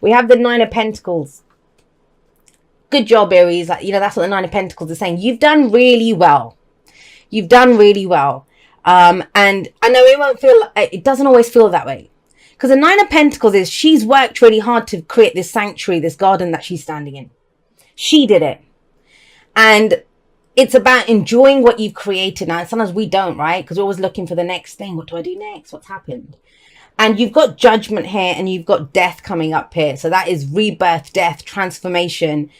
We have the Nine of Pentacles. Good job, Aries. Like, you know, that's what the Nine of Pentacles is saying. You've done really well. You've done really well. And I know it doesn't always feel that way. Because the Nine of Pentacles is, she's worked really hard to create this sanctuary, this garden that she's standing in. She did it. And it's about enjoying what you've created. Now, sometimes we don't, right? Because we're always looking for the next thing. What do I do next? What's happened? And you've got Judgment here and you've got Death coming up here. So that is rebirth, death, transformation,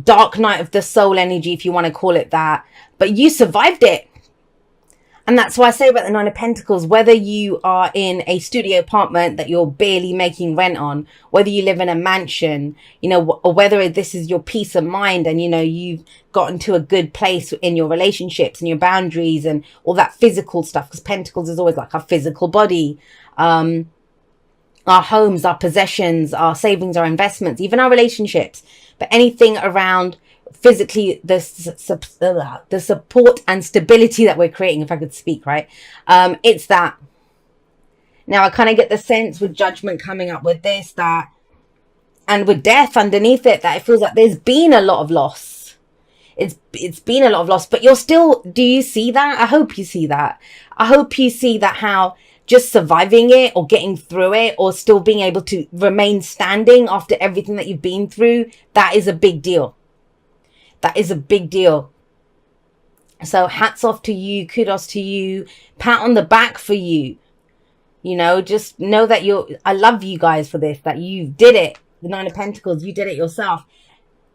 dark night of the soul energy, if you want to call it that. But you survived it. And that's why I say about the Nine of Pentacles, whether you are in a studio apartment that you're barely making rent on, whether you live in a mansion, you know, or whether this is your peace of mind and, you know, you've gotten to a good place in your relationships and your boundaries and all that physical stuff, because Pentacles is always like our physical body, our homes, our possessions, our savings, our investments, even our relationships, but anything around physically the support and stability that we're creating, if I could speak, right? It's that. Now I kind of get the sense with Judgment coming up with this, that, and with Death underneath it, that it feels like there's been a lot of loss. It's been a lot of loss, but you're still, do you see that? I hope you see that. I hope you see that, how just surviving it or getting through it or still being able to remain standing after everything that you've been through, that is a big deal. That is a big deal. So hats off to you. Kudos to you. Pat on the back for you. You know, just know that I love you guys for this, that you did it. The Nine of Pentacles, you did it yourself.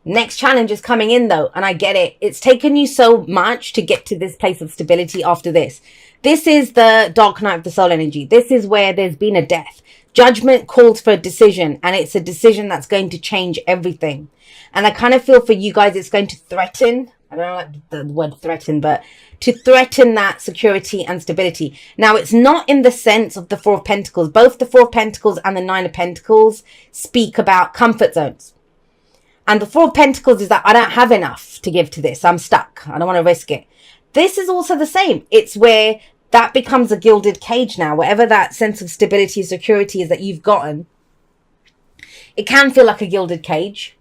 Next challenge is coming in though. And I get it. It's taken you so much to get to this place of stability after this. This is the dark night of the soul energy. This is where there's been a death. Judgment calls for a decision, and it's a decision that's going to change everything. And I kind of feel for you guys, it's going to threaten, I don't know the word threaten, but to threaten that security and stability. Now, it's not in the sense of the Four of Pentacles. Both the Four of Pentacles and the Nine of Pentacles speak about comfort zones. And the Four of Pentacles is that I don't have enough to give to this. I'm stuck. I don't want to risk it. This is also the same. It's where that becomes a gilded cage now. Whatever that sense of stability and security is that you've gotten, it can feel like a gilded cage.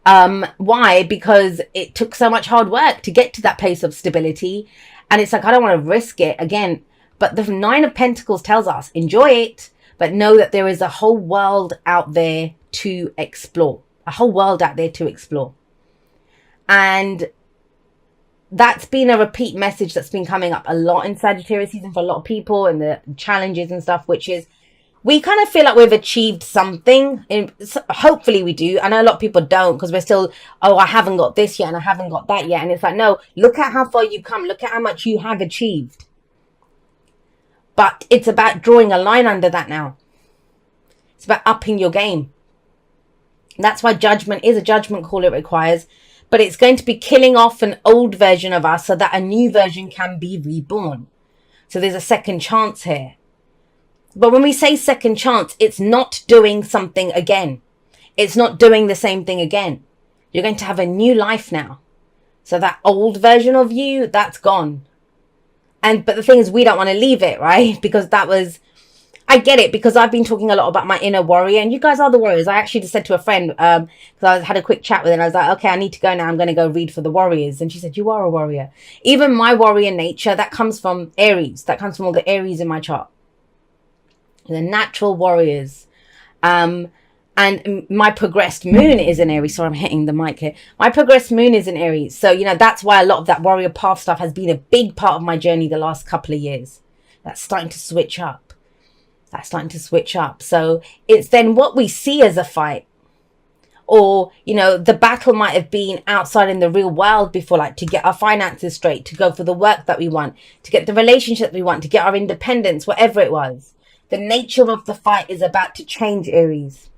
Why? Because it took so much hard work to get to that place of stability. And it's like, I don't want to risk it again. But the Nine of Pentacles tells us, enjoy it, but know that there is a whole world out there to explore. A whole world out there to explore. And that's been a repeat message that's been coming up a lot in Sagittarius season for a lot of people, and the challenges and stuff, which is we kind of feel like we've achieved something. Hopefully we do. I know a lot of people don't, because we're still, oh, I haven't got this yet and I haven't got that yet. And it's like, no, look at how far you've come. Look at how much you have achieved. But it's about drawing a line under that now. It's about upping your game. That's why Judgment is a judgment call it requires. But it's going to be killing off an old version of us so that a new version can be reborn. So there's a second chance here. But when we say second chance, it's not doing something again. It's not doing the same thing again. You're going to have a new life now. So that old version of you, that's gone. But the thing is, we don't want to leave it, right? Because that was, I get it, because I've been talking a lot about my inner warrior, and you guys are the warriors. I actually just said to a friend, because I had a quick chat with her, and I was like, okay, I need to go now. I'm going to go read for the warriors. And she said, you are a warrior. Even my warrior nature, that comes from Aries. That comes from all the Aries in my chart. The natural warriors. And my progressed moon is in Aries. Sorry, I'm hitting the mic here. My progressed moon is in Aries. So, you know, that's why a lot of that warrior path stuff has been a big part of my journey the last couple of years. That's starting to switch up. That's starting to switch up. So it's then what we see as a fight. Or, you know, the battle might have been outside in the real world before, like to get our finances straight, to go for the work that we want, to get the relationship we want, to get our independence, whatever it was. The nature of the fight is about to change, Aries.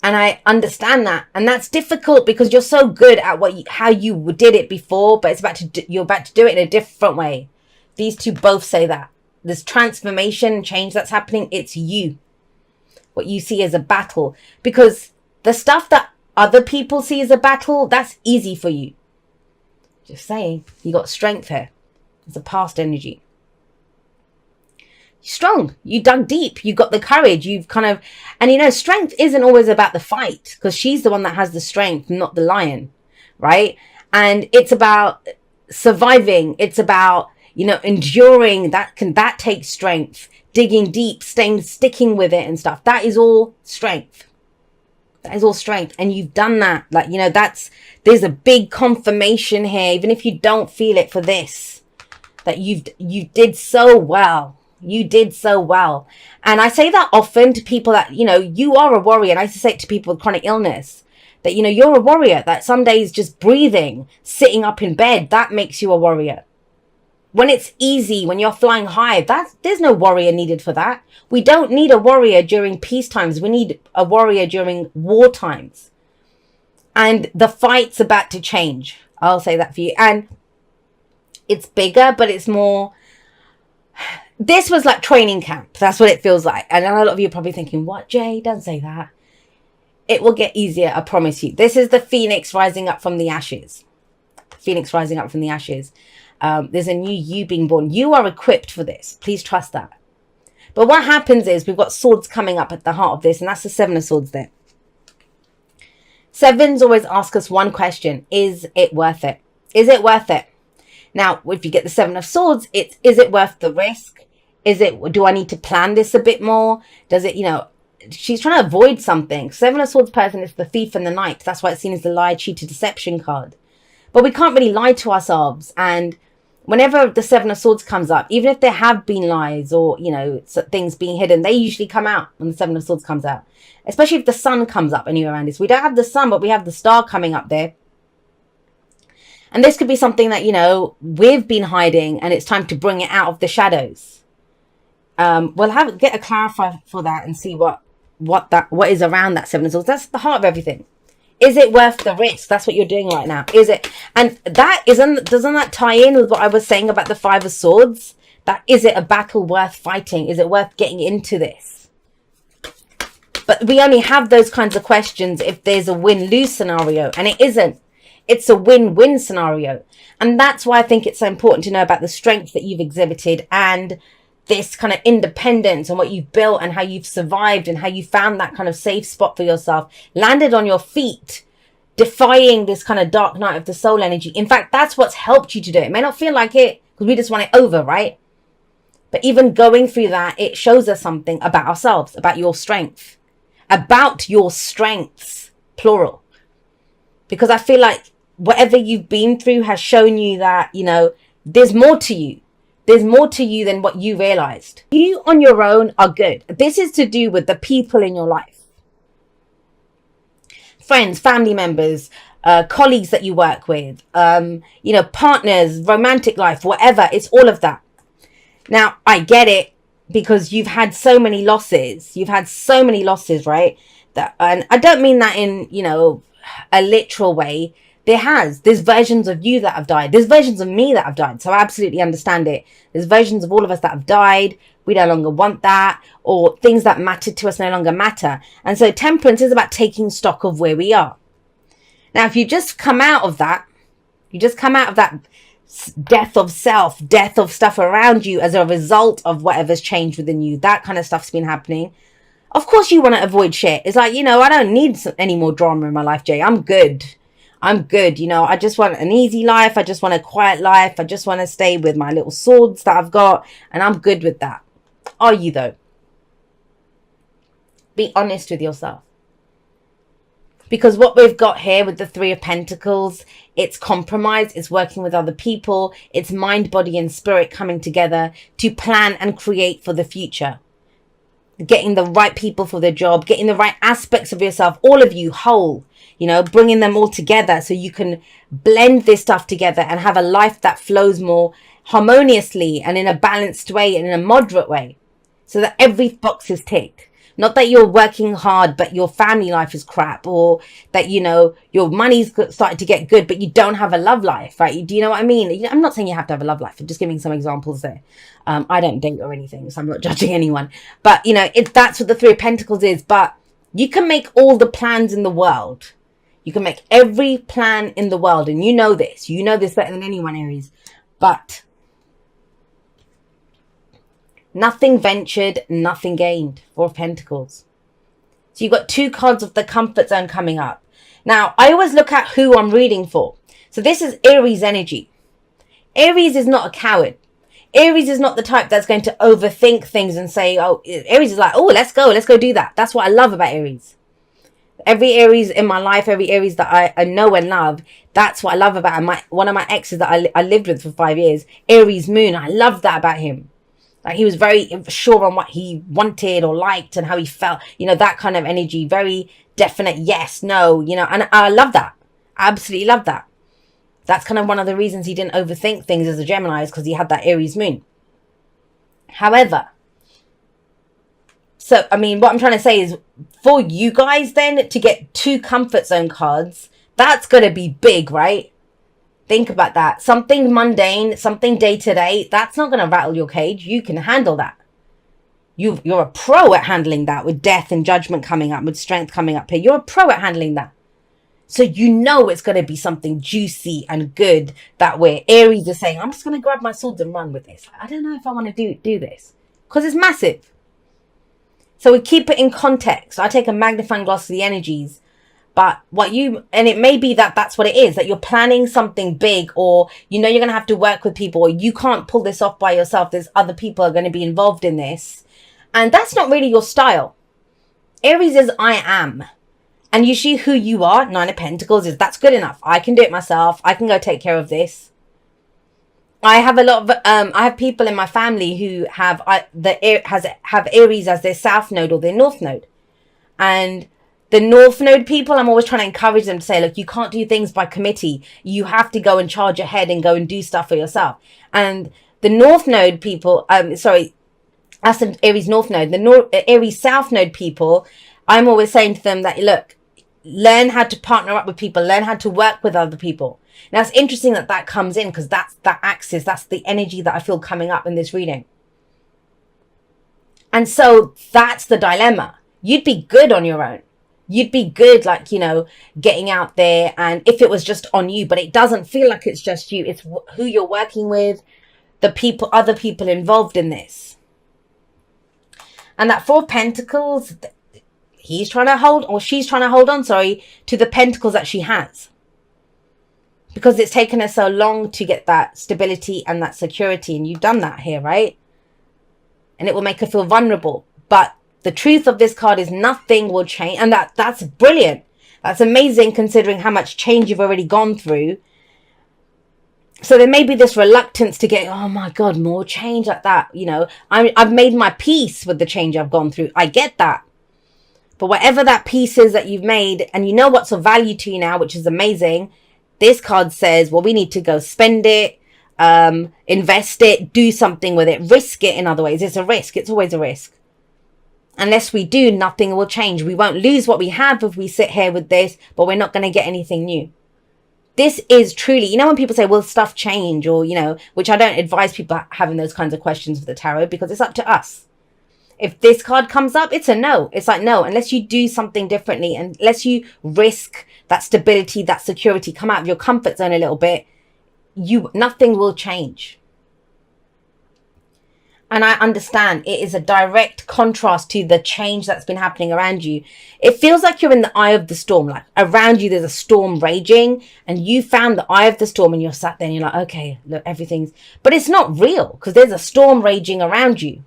And I understand that. And that's difficult because you're so good at how you did it before, but you're about to do it in a different way. These two both say that. This transformation and change that's happening, it's you. What you see as a battle. Because the stuff that other people see as a battle, that's easy for you. Just saying. You got strength here. It's a past energy. strong. You dug deep. You got the courage. You've kind of, and you know, strength isn't always about the fight, because she's the one that has the strength, not the lion, right? And it's about surviving. It's about, you know, enduring. That takes strength. Digging deep, sticking with it and stuff. That is all strength. That is all strength. And you've done that. Like, you know, there's a big confirmation here, even if you don't feel it for this, that you did so well. You did so well. And I say that often to people that, you know, you are a warrior. And I used to say it to people with chronic illness, that, you know, you're a warrior, that some days just breathing, sitting up in bed, that makes you a warrior. When it's easy, when you're flying high, there's no warrior needed for that. We don't need a warrior during peace times. We need a warrior during war times. And the fight's about to change. I'll say that for you. And it's bigger, but it's more, this was like training camp. That's what it feels like. And a lot of you are probably thinking, what, Jay? Don't say that. It will get easier, I promise you. This is the phoenix rising up from the ashes. Phoenix rising up from the ashes. There's a new you being born. You are equipped for this. Please trust that. But what happens is we've got swords coming up at the heart of this, and that's the Seven of Swords there. Sevens always ask us one question. Is it worth it? Is it worth it? Now, if you get the Seven of Swords, is it worth the risk? Do I need to plan this a bit more? Does it, you know, she's trying to avoid something. Seven of Swords person is the thief and the knight. That's why it's seen as the lie, cheater, deception card. But we can't really lie to ourselves. And whenever the Seven of Swords comes up, even if there have been lies or, you know, things being hidden, they usually come out when the Seven of Swords comes out. Especially if the sun comes up anywhere around this. We don't have the sun, but we have the star coming up there. And this could be something that, you know, we've been hiding, and it's time to bring it out of the shadows. We'll get a clarifier for that and see what is around that Seven of Swords. That's the heart of everything. Is it worth the risk? That's what you're doing right now. Is it? And doesn't that tie in with what I was saying about the Five of Swords? That is it a battle worth fighting? Is it worth getting into this? But we only have those kinds of questions if there's a win-lose scenario, and it isn't. It's a win-win scenario. And that's why I think it's so important to know about the strength that you've exhibited and this kind of independence and what you've built and how you've survived and how you found that kind of safe spot for yourself, landed on your feet, defying this kind of dark night of the soul energy. In fact, that's what's helped you to do it. It may not feel like it because we just want it over, right? But even going through that, it shows us something about ourselves, about your strength, about your strengths, plural. Because I feel like whatever you've been through has shown you that, you know, there's more to you. There's more to you than what you realized. You on your own are good. This is to do with the people in your life. Friends, family members, colleagues that you work with, you know, partners, romantic life, whatever. It's all of that. Now, I get it because you've had so many losses. You've had so many losses, right? And I don't mean that in, you know, a literal way. There's versions of you that have died. There's versions of me that have died. So I absolutely understand it. There's versions of all of us that have died. We no longer want that, or things that mattered to us no longer matter. And so temperance is about taking stock of where we are. Now, if you just come out of that, death of self, death of stuff around you as a result of whatever's changed within you, that kind of stuff's been happening. Of course you want to avoid shit. It's like, you know, I don't need any more drama in my life, Jay. I'm good. You know, I just want an easy life. I just want a quiet life. I just want to stay with my little swords that I've got. And I'm good with that. Are you though? Be honest with yourself. Because what we've got here with the Three of Pentacles, it's compromise. It's working with other people. It's mind, body and spirit coming together to plan and create for the future. Getting the right people for the job. Getting the right aspects of yourself. All of you whole. You know, bringing them all together so you can blend this stuff together and have a life that flows more harmoniously and in a balanced way and in a moderate way so that every box is ticked. Not that you're working hard, but your family life is crap, or that, you know, your money's starting to get good, but you don't have a love life, right? Do you know what I mean? I'm not saying you have to have a love life. I'm just giving some examples there. I don't date or anything, so I'm not judging anyone. But, you know, that's what the Three of Pentacles is. But you can make all the plans in the world. You can make every plan in the world, and you know this. You know this better than anyone, Aries. But Nothing ventured, nothing gained. Four of Pentacles. So you've got two cards of the comfort zone coming up. Now, I always look at who I'm reading for. So this is Aries energy. Aries is not a coward. Aries is not the type that's going to overthink things and say, oh, Aries is like, oh, let's go do that. That's what I love about Aries. Every Aries in my life, every Aries that I know and love, that's what I love about him. One of my exes that I lived with for 5 years, Aries moon, I love that about him. Like, he was very sure on what he wanted or liked and how he felt, you know, that kind of energy, very definite yes, no, you know, and I love that. I absolutely love that. That's kind of one of the reasons he didn't overthink things as a Gemini, is because he had that Aries moon. However, so, I mean, what I'm trying to say is, for you guys then to get two comfort zone cards, that's going to be big, right? Think about that. Something mundane, something day-to-day, that's not going to rattle your cage. You can handle that. You're a pro at handling that, with death and judgment coming up, with strength coming up here. You're a pro at handling that. So you know it's going to be something juicy and good that way. Aries is saying, I'm just going to grab my swords and run with this. I don't know if I want to do this. Because it's massive. So we keep it in context. I take a magnifying glass of the energies. But and it may be that that's what it is, that you're planning something big, or you know you're going to have to work with people, or you can't pull this off by yourself. There's other people are going to be involved in this. And that's not really your style. Aries is I am. And usually who you are, Nine of Pentacles, is that's good enough. I can do it myself. I can go take care of this. I have a lot of, I have people in my family who have Aries as their South Node or their North Node. And the North Node people, I'm always trying to encourage them to say, look, you can't do things by committee. You have to go and charge ahead and go and do stuff for yourself. And the North Node people, that's an Aries North Node. The Aries South Node people, I'm always saying to them that, look, learn how to partner up with people. Learn how to work with other people. Now, it's interesting that comes in, because that's that axis. That's the energy that I feel coming up in this reading. And so that's the dilemma. You'd be good on your own. You'd be good, like, you know, getting out there, and if it was just on you, but it doesn't feel like it's just you. It's who you're working with, the people, other people involved in this. And that Four of Pentacles, he's trying to hold, or she's trying to hold on, to the pentacles that she has. Because it's taken her so long to get that stability and that security, and you've done that here, right? And it will make her feel vulnerable. But the truth of this card is nothing will change. And that's brilliant. That's amazing, considering how much change you've already gone through. So there may be this reluctance to get, oh my God, more change like that. You know, I've made my peace with the change I've gone through. I get that. But whatever that piece is that you've made, and you know what's of value to you now, which is amazing. This card says, well, we need to go spend it, invest it, do something with it, risk it. In other ways, it's a risk. It's always a risk. Unless we do, nothing will change. We won't lose what we have if we sit here with this, but we're not going to get anything new. This is truly, you know, when people say, will stuff change? Or, you know, which I don't advise people having those kinds of questions with the tarot, because it's up to us. If this card comes up, it's a no. It's like, no, unless you do something differently, and unless you risk that stability, that security, come out of your comfort zone a little bit, nothing will change. And I understand it is a direct contrast to the change that's been happening around you. It feels like you're in the eye of the storm. Like, around you, there's a storm raging, and you found the eye of the storm, and you're sat there and you're like, okay, look, everything's, but it's not real, because there's a storm raging around you.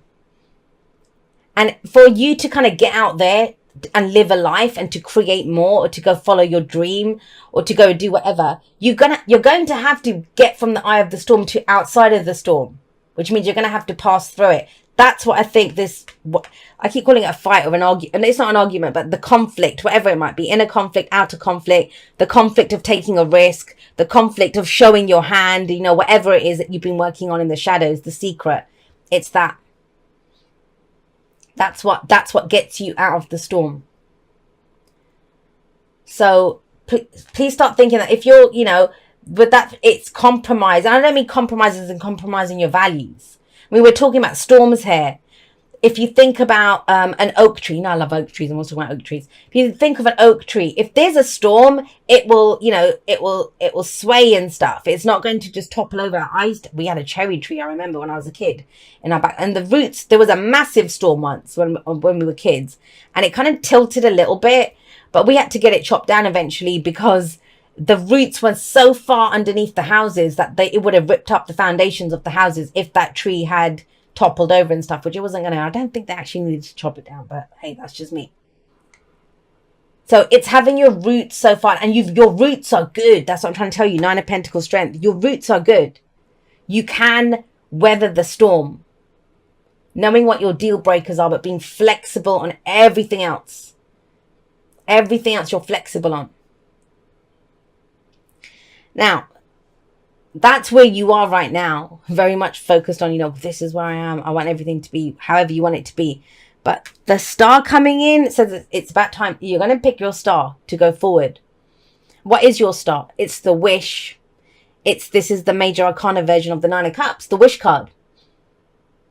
And for you to kind of get out there and live a life, and to create more, or to go follow your dream, or to go do whatever, you're going to have to get from the eye of the storm to outside of the storm, which means you're going to have to pass through it. That's what I think I keep calling it a fight or an argument. And it's not an argument, but the conflict, whatever it might be, inner conflict, outer conflict, the conflict of taking a risk, the conflict of showing your hand, you know, whatever it is that you've been working on in the shadows, the secret. It's that. That's what gets you out of the storm. So please start thinking that if you're, you know, with that, it's compromise. And I don't mean compromises and compromising your values. I mean, we're talking about storms here. if you think about an oak tree, I love oak trees. I'm also talking about oak trees. If you think of an oak tree, if there's a storm, it will, it will sway and stuff. It's not going to just topple over. We had a cherry tree, I remember when I was a kid in our back, and the roots, there was a massive storm once when we were kids, and it kind of tilted a little bit, but we had to get it chopped down eventually because the roots were so far underneath the houses that it would have ripped up the foundations of the houses if that tree had toppled over and stuff, which it wasn't going to. I don't think they actually needed to chop it down, but hey, that's just me. So it's having your roots so far, and your roots are good. That's what I'm trying to tell you. 9 of Pentacles strength. Your roots are good. You can weather the storm. Knowing what your deal breakers are, but being flexible on everything else. Everything else you're flexible on. Now, that's where you are right now. Very much focused on, this is where I am. I want everything to be however you want it to be. But the star coming in says it's about time. You're going to pick your star to go forward. What is your star? It's the wish. This is the major arcana version of the 9 of Cups, the wish card.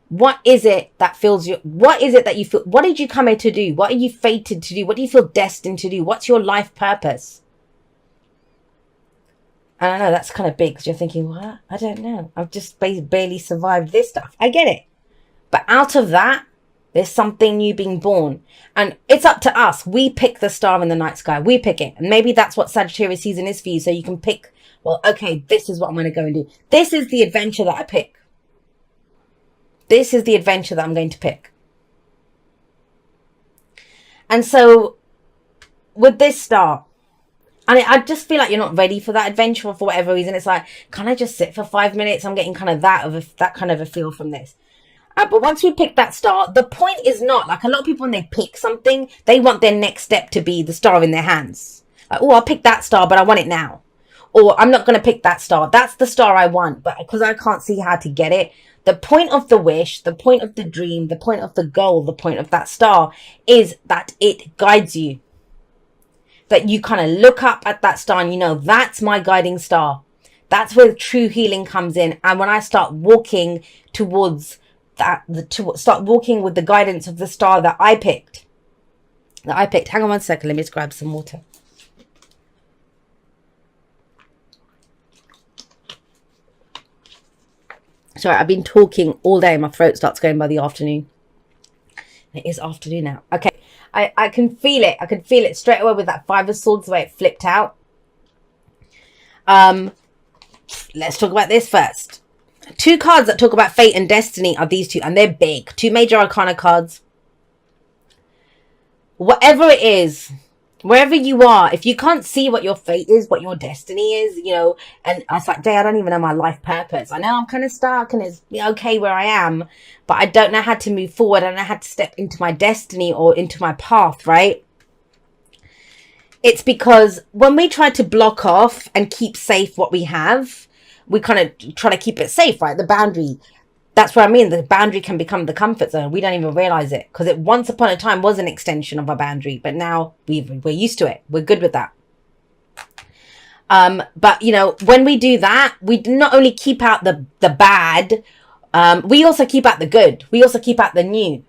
What is it that fills you? What is it that you feel? What did you come here to do? What are you fated to do? What do you feel destined to do? What's your life purpose? And I know that's kind of big because you're thinking, what? I don't know. I've just barely survived this stuff. I get it. But out of that, there's something new being born. And it's up to us. We pick the star in the night sky. We pick it. And maybe that's what Sagittarius season is for you. So you can pick, well, okay, this is what I'm going to go and do. This is the adventure that I pick. This is the adventure that I'm going to pick. And so with this star, and I just feel like you're not ready for that adventure for whatever reason. It's like, can I just sit for 5 minutes? I'm getting kind of that kind of a feel from this. But once we pick that star, the point is not, like a lot of people when they pick something, they want their next step to be the star in their hands. Like, oh, I'll pick that star, but I want it now. Or I'm not going to pick that star. That's the star I want, but because I can't see how to get it. The point of the wish, the point of the dream, the point of the goal, the point of that star is that it guides you. That you kind of look up at that star and that's my guiding star. That's where true healing comes in. And when I start walking towards that, start walking with the guidance of the star that I picked. Hang on one second. Let me just grab some water. Sorry, I've been talking all day. My throat starts going by the afternoon. It is afternoon now. Okay. I can feel it. I can feel it straight away with that 5 of Swords, the way it flipped out. Let's talk about this first. 2 cards that talk about fate and destiny are these 2, and they're big. 2 major arcana cards. Whatever it is, wherever you are, if you can't see what your fate is, what your destiny is, and I was like, Jay, I don't even know my life purpose. I know I'm kind of stuck and it's okay where I am, but I don't know how to move forward. I don't know how to step into my destiny or into my path, right? It's because when we try to block off and keep safe what we have, we kind of try to keep it safe, right? The boundary. That's what I mean. The boundary can become the comfort zone. We don't even realize it because it once upon a time was an extension of our boundary, but now we're used to it. We're good with that. But when we do that, we not only keep out the bad, we also keep out the good. We also keep out the new.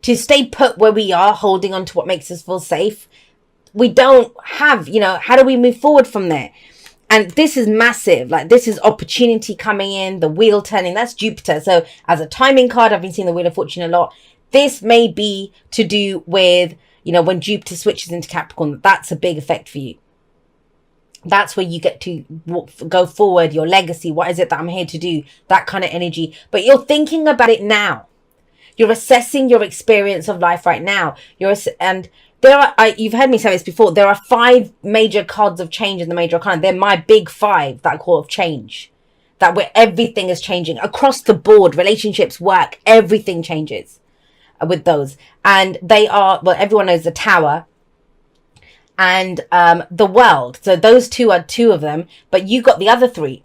To stay put where we are, holding on to what makes us feel safe, we don't have, how do we move forward from there? And this is massive. Like, this is opportunity coming in, the wheel turning. That's Jupiter. So as a timing card, I've been seeing the Wheel of Fortune a lot. This may be to do with, when Jupiter switches into Capricorn. That's a big effect for you. That's where you get to go forward, your legacy. What is it that I'm here to do? That kind of energy. But you're thinking about it now. You're assessing your experience of life right now. You've heard me say this before. There are 5 major cards of change in the major arcana. They're my big 5 that I call of change. That where everything is changing across the board. Relationships, work, everything changes with those. And they are, well, everyone knows the Tower and the World. So those 2 are 2 of them. But you got the other 3.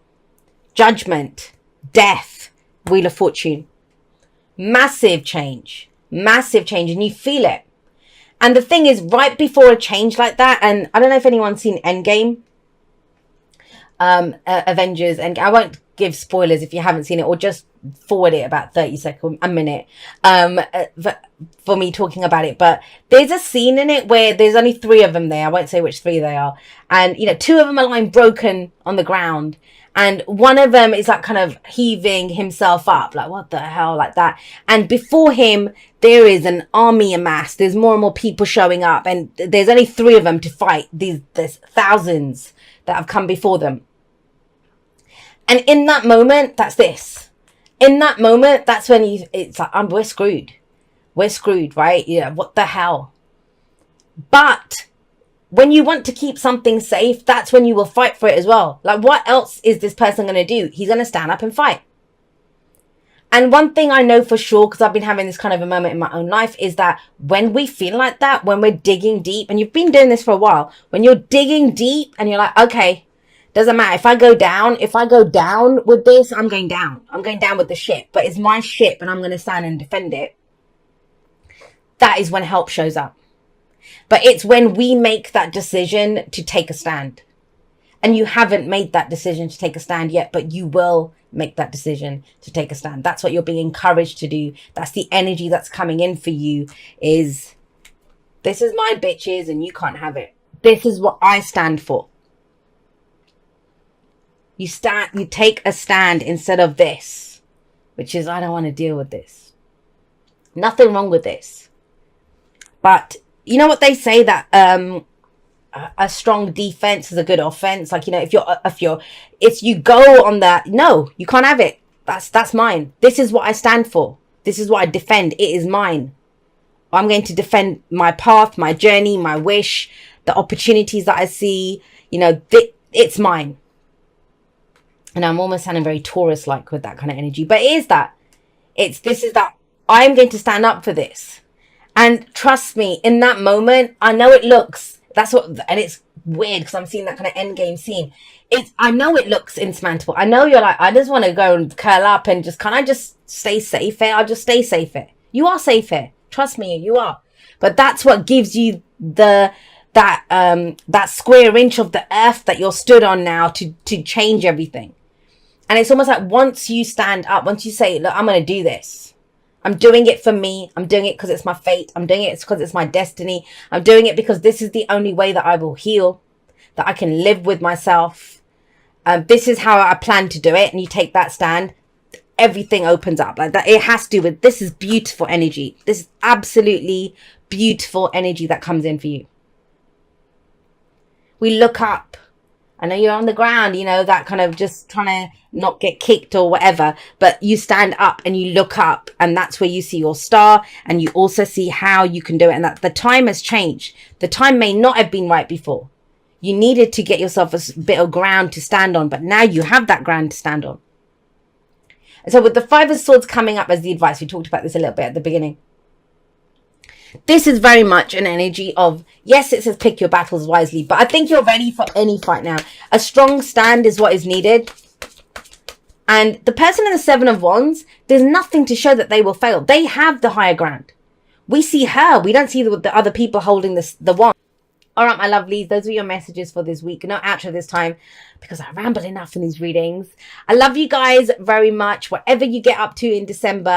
Judgment, Death, Wheel of Fortune. Massive change. Massive change. And you feel it. And the thing is, right before a change like that, and I don't know if anyone's seen Endgame, Avengers, and I won't give spoilers if you haven't seen it, or just forward it about 30 seconds, a minute, for me talking about it. But there's a scene in it where there's only 3 of them there. I won't say which 3 they are. And, you know, 2 of them are lying broken on the ground. And one of them is like kind of heaving himself up, like, what the hell, like that. And before him, there is an army amassed. There's more and more people showing up. And there's only 3 of them to fight there's thousands that have come before them. And in that moment, that's this. In that moment, that's when it's like, we're screwed. We're screwed, right? Yeah, what the hell? But when you want to keep something safe, that's when you will fight for it as well. Like, what else is this person going to do? He's going to stand up and fight. And one thing I know for sure, because I've been having this kind of a moment in my own life, is that when we feel like that, when we're digging deep, and you've been doing this for a while, when you're digging deep and you're like, okay, doesn't matter. If I go down with this, I'm going down. I'm going down with the ship, but it's my ship and I'm going to stand and defend it. That is when help shows up. But it's when we make that decision to take a stand. And you haven't made that decision to take a stand yet, but you will make that decision to take a stand. That's what you're being encouraged to do. That's the energy that's coming in for you, is this is my bitches and you can't have it. This is what I stand for. You take a stand instead of this, which is, I don't want to deal with this. Nothing wrong with this. But you know what they say, that a strong defense is a good offense. Like, you know, if you go on that, no, you can't have it. That's mine. This is what I stand for. This is what I defend. It is mine. I'm going to defend my path, my journey, my wish, the opportunities that I see. You know, it's mine. And I'm almost sounding very Taurus-like with that kind of energy. But it is that. This is that I'm going to stand up for this. And trust me, in that moment, I know it looks, and it's weird because I'm seeing that kind of end game scene. I know it looks insurmountable. I know you're like, I just want to go and curl up and can I just stay safe here? I'll just stay safe here. You are safe here. Trust me, you are. But that's what gives you that square inch of the earth that you're stood on now to change everything. And it's almost like once you stand up, once you say, look, I'm going to do this. I'm doing it for me. I'm doing it because it's my fate. I'm doing it because it's my destiny. I'm doing it because this is the only way that I will heal, that I can live with myself. This is how I plan to do it. And you take that stand, everything opens up like that. It has to do with, this is beautiful energy. This is absolutely beautiful energy that comes in for you. We look up. I know you're on the ground, you know, that kind of just trying to not get kicked or whatever, but you stand up and you look up, and that's where you see your star, and you also see how you can do it. And that the time has changed. The time may not have been right before. You needed to get yourself a bit of ground to stand on, but now you have that ground to stand on. And so with the 5 of Swords coming up as the advice, we talked about this a little bit at the beginning. This is very much an energy of, yes, it says pick your battles wisely, but I think you're ready for any fight now. A strong stand is what is needed. And the person in the 7 of Wands, there's nothing to show that they will fail. They have the higher ground. We see her. We don't see the other people holding the wand. All right, my lovelies, those are your messages for this week. No outro this time because I rambled enough in these readings. I love you guys very much. Whatever you get up to in December,